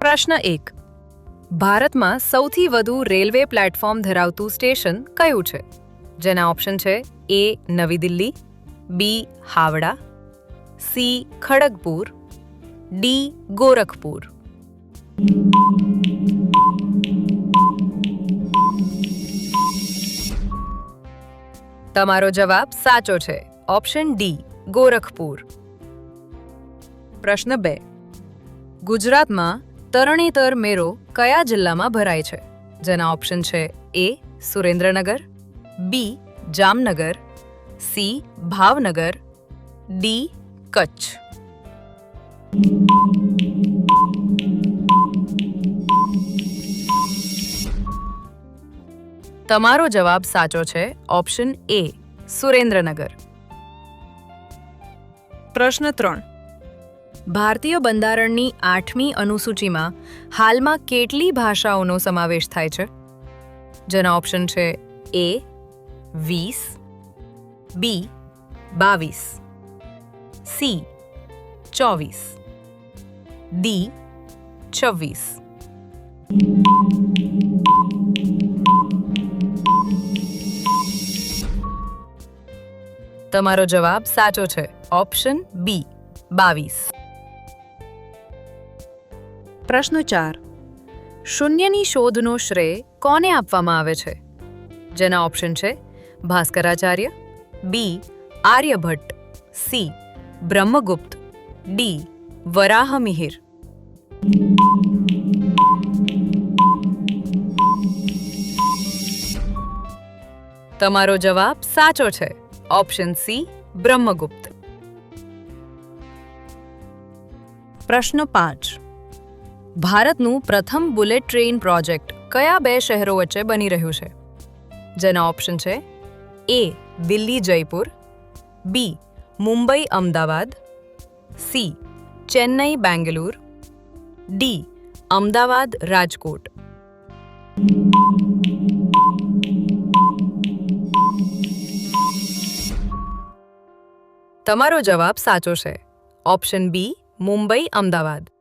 પ્રશ્ન 1. ભારતમાં સૌથી વધુ રેલવે પ્લેટફોર્મ ધરાવતું સ્ટેશન કયું છે? જેના ઓપ્શન છે A. નવી Delhi, B. Howrah, C. Kharagpur, D. Gorakhpur. તમારો જવાબ સાચો છે. Option D. ગોરખપુર. પ્રશ્ન 2. ગુજરાતમાં તરણેતર મેળો કયા જિલ્લામાં ભરાય છે? જેના ઓપ્શન છે A. Surendranagar, B. Jamnagar, C. Bhavnagar, D. Kutch. તમારો જવાબ સાચો છે. Option A. સુરેન્દ્રનગર. પ્રશ્ન 3. ભારતીય બંધારણની 8મી અનુસૂચિમાં હાલમાં કેટલી ભાષાઓનો સમાવેશ થાય છે? જેના ઓપ્શન છે A. 20, B. 22, C. 24, D. 26. તમારો જવાબ સાચો છે. Option B. 22. પ્રશ્ન 4. શૂન્યની શોધનો શ્રેય કોને આપવામાં આવે છે? જેના ઓપ્શન છે Bhaskaracharya, B. Aryabhata, C. બ્રહ્મગુપ્ત, D. Varahamihira. તમારો જવાબ સાચો છે. Option C. બ્રહ્મગુપ્ત. પ્રશ્ન 5. ભારતનું પ્રથમ બુલેટ ટ્રેન પ્રોજેક્ટ કયા 2 શહેરો વચ્ચે બની રહ્યું છે? જેના ઓપ્શન છે A. Delhi Jaipur, B. Mumbai Ahmedabad, C. Chennai બેંગલુર, D. Ahmedabad Rajkot. તમારો જવાબ સાચો છે. Option B. મુંબઈ અમદાવાદ.